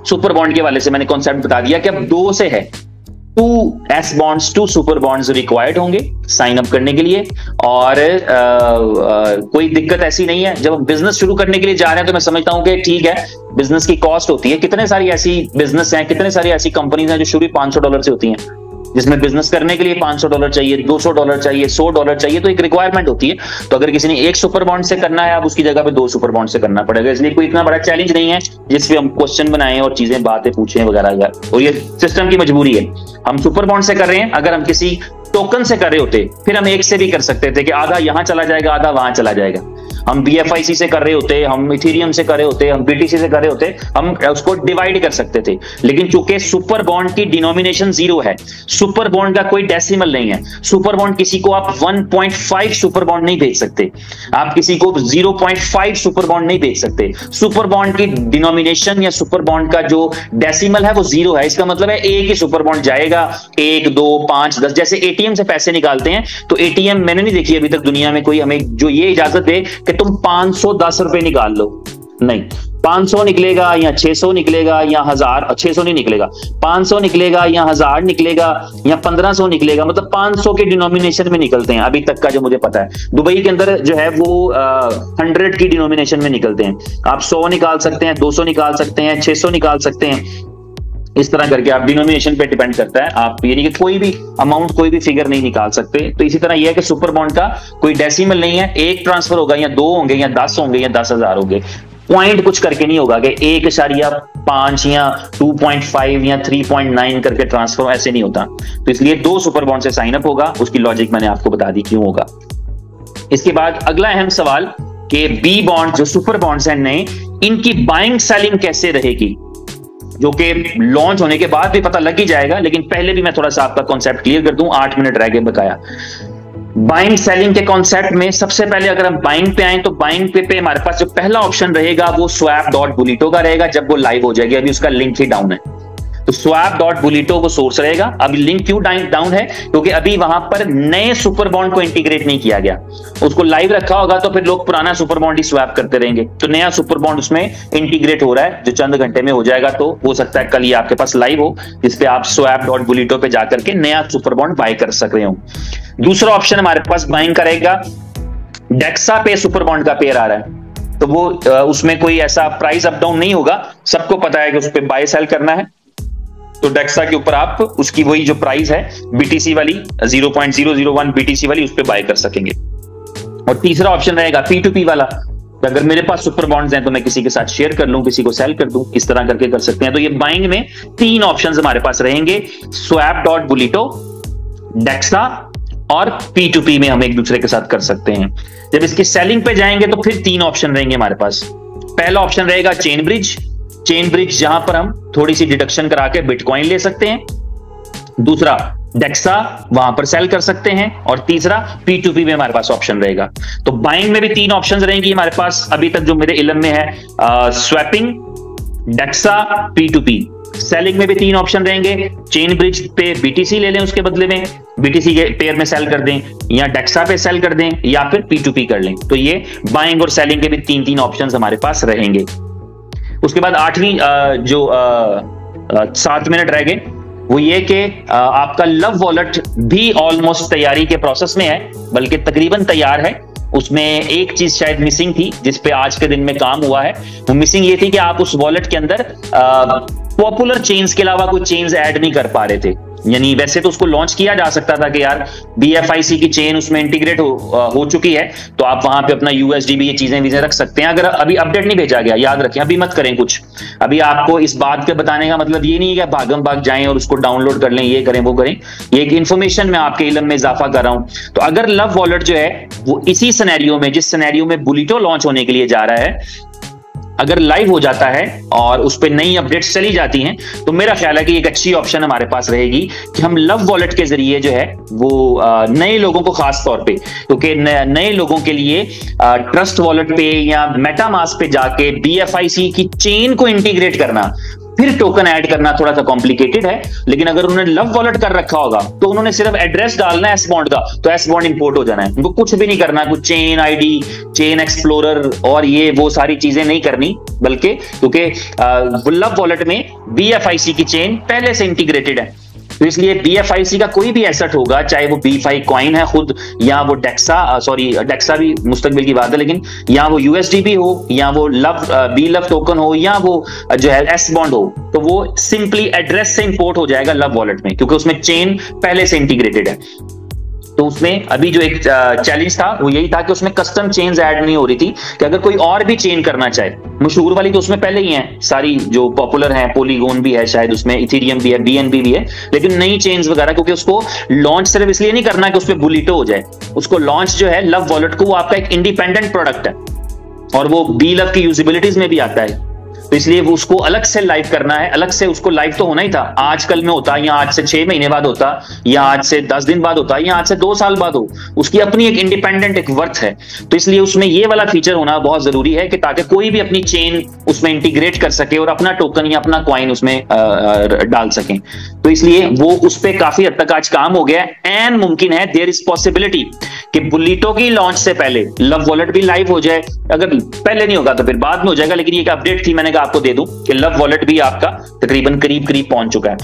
Super bond के वाले से मैंने कॉन्सेप्ट बता दिया कि अब 2 से है, 2 S bonds 2 super bonds required होंगे साइन अप करने के लिए। और कोई दिक्कत ऐसी नहीं है। जब हम बिजनेस शुरू करने के लिए जा रहे हैं तो मैं समझता हूं कि ठीक है, बिजनेस की कॉस्ट होती है। कितने सारी ऐसी बिजनेस हैं, कितने सारी ऐसी कंपनीज हैं जो शुरू $500 से होती हैं, जिसमें बिजनेस करने के लिए $500 चाहिए, $200 चाहिए, $100 चाहिए, तो एक रिक्वायरमेंट होती है। तो अगर किसी ने 1 सुपर बॉन्ड से करना है, अब उसकी जगह पे 2 सुपर बॉन्ड से करना पड़ेगा। इसलिए कोई इतना बड़ा चैलेंज नहीं है जिसपे हम क्वेश्चन बनाएं और चीजें बातें पूछें वगैरह, और ये सिस्टम की मजबूरी है। हम सुपर बॉन्ड से कर रहे हैं, अगर हम किसी टोकन से कर रहे होते फिर हम एक से भी कर सकते थे कि आधा यहां चला जाएगा, आधा वहां चला जाएगा। हम BFIC से कर रहे होते, हम इथेरियम से कर रहे होते, हम BTC से कर रहे होते, हम उसको डिवाइड कर सकते थे। लेकिन चूंकि सुपर बॉन्ड की डिनोमिनेशन 0 है, सुपर बॉन्ड का कोई डेसिमल नहीं है। सुपर बॉन्ड किसी को आप 1.5 सुपर बॉन्ड नहीं भेज सकते, आप किसी को 0.5 सुपर बॉन्ड नहीं भेज सकते। सुपर बॉन्ड की डिनोमिनेशन या सुपर बॉन्ड का जो डेसिमल है वो 0 है। इसका मतलब है एक ही सुपर बॉन्ड जाएगा, 1, 2, 5, 10। जैसे ATM से पैसे निकालते हैं तो ATM मैंने नहीं देखी अभी तक दुनिया में कोई हमें जो ये इजाजत दे कि तुम 510 रुपए निकाल लो। नहीं, 500 निकलेगा या 600 निकलेगा या 1000, 600 नहीं निकलेगा, 500 निकलेगा या 1000 निकलेगा या 1500 निकलेगा, मतलब 500 के डिनोमिनेशन में निकलते हैं अभी तक का जो मुझे पता है। दुबई के अंदर जो है वो 100 की डिनोमिनेशन में निकलते हैं। आप 100 निकाल सकते हैं, 200 निकाल सकते हैं, 600 निकाल सकते हैं। इस तरह करके आप डिनोमिनेशन पे डिपेंड करता है। आप यानी कि कोई भी अमाउंट, कोई भी फिगर नहीं निकाल सकते। तो इसी तरह यह है कि सुपर बॉन्ड का कोई डेसिमल नहीं है। एक ट्रांसफर होगा या 2 होंगे या 10 होंगे या 10,000 होंगे। पॉइंट कुछ करके नहीं होगा कि 1.5 या 2.5 या 3.9 करके ट्रांसफर, ऐसे नहीं होता। तो इसलिए 2 सुपर बॉन्ड से साइन अप होगा। उसकी लॉजिक मैंने आपको बता दी क्यों होगा। इसके बाद अगला अहम सवाल कि बी बॉन्ड जो सुपर बॉन्ड्स हैं नए, इनकी बाइंग सेलिंग कैसे रहेगी, जो कि लॉन्च होने के बाद भी पता लग ही जाएगा। लेकिन पहले भी मैं थोड़ा सा आपका कॉन्सेप्ट क्लियर कर दूं, 8 मिनट रह गए बकाया। बाइंग सेलिंग के कॉन्सेप्ट में सबसे पहले अगर हम बाइंग पे आए तो बाइंग पे हमारे पास जो पहला ऑप्शन रहेगा वो swap.bulito का रहेगा जब वो लाइव हो जाएगी। अभी उसका लिंक ही डाउन है, तो swap.bulito वो सोर्स रहेगा। अभी लिंक क्यों डाउन है, क्योंकि अभी वहां पर नए सुपर बॉन्ड को इंटीग्रेट नहीं किया गया। उसको लाइव रखा होगा तो फिर लोग पुराना सुपर बॉन्ड ही स्वैप करते रहेंगे। तो नया सुपर बॉन्ड उसमें इंटीग्रेट हो रहा है जो चंद घंटे में हो जाएगा। तो हो सकता है कल ये आपके पास लाइव हो, जिसपे आप swap.bulito पे जाकर के नया सुपर बॉन्ड बाय कर सक रहे हो। दूसरा ऑप्शन हमारे पास बाइंग का रहेगा, डेक्सा पे सुपर बॉन्ड का पेयर आ रहा है, तो वो उसमें कोई ऐसा प्राइस अप डाउन नहीं होगा। सबको पता है कि उस पर बाय सेल करना है। तो डेक्सा के ऊपर आप उसकी वही जो प्राइस है BTC वाली 0.001 BTC वाली, उस पर बाय कर सकेंगे। और तीसरा ऑप्शन रहेगा P2P वाला, तो अगर मेरे पास सुपर बॉन्ड्स हैं तो मैं किसी के साथ शेयर कर लूं, किसी को सेल कर दूं, इस तरह करके कर सकते हैं। तो ये बाइंग में 3 ऑप्शंस हमारे पास रहेंगे, swap.bulito, डेक्सा और P2P में हम एक दूसरे के साथ कर सकते हैं। जब इसकी सेलिंग पे जाएंगे तो फिर 3 ऑप्शन रहेंगे हमारे पास। पहला ऑप्शन रहेगा चेन ब्रिज, जहां पर हम थोड़ी सी डिडक्शन करा के बिटकॉइन ले सकते हैं। दूसरा डेक्सा, वहां पर सेल कर सकते हैं। और तीसरा P2P में हमारे पास ऑप्शन रहेगा। तो बाइंग में भी 3 ऑप्शन रहेंगी हमारे पास अभी तक जो मेरे इल्म में है, स्वैपिंग, डेक्सा, P2P। सेलिंग में भी 3 ऑप्शन रहेंगे, चेन ब्रिज पे BTC ले लें, उसके बदले में BTC के पेयर में सेल कर दें, या डेक्सा पे सेल कर दें, या फिर P2P कर लें। तो ये बाइंग और सेलिंग के भी 3 ऑप्शन हमारे पास रहेंगे। उसके बाद 8वीं जो 7 मिनट रह गए, वो ये कि आपका लव वॉलेट भी ऑलमोस्ट तैयारी के प्रोसेस में है, बल्कि तकरीबन तैयार है। उसमें एक चीज शायद मिसिंग थी जिस पे आज के दिन में काम हुआ है। वो मिसिंग ये थी कि आप उस वॉलेट के अंदर पॉपुलर चेन्स के अलावा कोई चेन्स ऐड नहीं कर पा रहे थे। यानी वैसे तो उसको लॉन्च किया जा सकता था कि यार BFIC की चेन उसमें इंटीग्रेट हो चुकी है, तो आप वहां पे अपना USDB ये चीजें रख सकते हैं। अगर अभी अपडेट नहीं भेजा गया, याद रखें, अभी मत करें कुछ। अभी आपको इस बात के बताने का मतलब ये नहीं है कि भागम भाग जाएं और उसको डाउनलोड कर लें, ये करें वो करें। ये एक इन्फॉर्मेशन में आपके इल्म में इजाफा कर रहा हूं। तो अगर लव वॉलेट जो है वो इसी सिनेरियो में, जिस सिनेरियो में बुलिटो लॉन्च होने के लिए जा रहा है, अगर लाइव हो जाता है और उस पर नई अपडेट्स चली जाती हैं, तो मेरा ख्याल है कि एक अच्छी ऑप्शन हमारे पास रहेगी कि हम लव वॉलेट के जरिए जो है वो नए लोगों को, खास तौर पे क्योंकि नए लोगों के लिए ट्रस्ट वॉलेट पे या मेटामास्क पे जाके BFIC की चेन को इंटीग्रेट करना फिर टोकन ऐड करना थोड़ा सा कॉम्प्लिकेटेड है, लेकिन अगर उन्होंने लव वॉलेट कर रखा होगा तो उन्होंने सिर्फ एड्रेस डालना है एस बॉन्ड का, तो एस बॉन्ड इंपोर्ट हो जाना है, उनको कुछ भी नहीं करना, कुछ चेन आईडी, चेन एक्सप्लोरर और ये वो सारी चीजें नहीं करनी, बल्कि क्योंकि लव वॉलेट में BFIC की चेन पहले से इंटीग्रेटेड है, तो इसलिए BFIC का कोई भी एसेट होगा, चाहे वो B5 कॉइन है खुद, या वो डेक्सा भी मुस्तकबिल की बात है, लेकिन या वो USDB हो, या वो लव टोकन हो, या वो जो है एस बॉन्ड हो, तो वो सिंपली एड्रेस से इंपोर्ट हो जाएगा लव वॉलेट में, क्योंकि उसमें चेन पहले से इंटीग्रेटेड है। तो उसमें अभी जो एक चैलेंज था वो यही था कि उसमें कस्टम चेन्स ऐड नहीं हो रही थी, कि अगर कोई और भी चेन करना चाहे, मशहूर वाली तो उसमें पहले ही है सारी जो पॉपुलर है, पोलीगोन भी है शायद उसमें, इथेरियम भी है, BNB भी है, लेकिन नई चेन्स वगैरह, क्योंकि उसको लॉन्च सिर्फ इसलिए नहीं करना कि उसमें बुलिटो हो जाए, उसको लॉन्च जो है लव वॉलेट को, वो आपका एक इंडिपेंडेंट प्रोडक्ट है और वो B-Love की यूजिबिलिटीज में भी आता है, तो इसलिए वो उसको अलग से लाइव करना है, अलग से उसको लाइव तो होना ही था, आजकल में होता, या आज से 6 महीने बाद होता, या आज से 10 दिन बाद होता, या आज से 2 साल बाद हो, उसकी अपनी एक इंडिपेंडेंट एक वर्थ है। तो इसलिए उसमें ये वाला फीचर होना बहुत जरूरी है कि ताकि कोई भी अपनी चेन उसमें इंटीग्रेट कर सके और अपना टोकन या अपना कॉइन उसमें डाल सकें। तो इसलिए वो उस पर काफी हद तक आज काम हो गया है, एंड मुमकिन है, देयर इज पॉसिबिलिटी कि बुलिटो की लॉन्च से पहले लव वॉलेट भी लाइव हो जाए, अगर पहले नहीं होगा तो फिर बाद में हो जाएगा, लेकिन ये एक अपडेट थी, मैंने कहा आपको दे दूं कि लव वॉलेट भी आपका तकरीबन करीब पहुंच चुका है।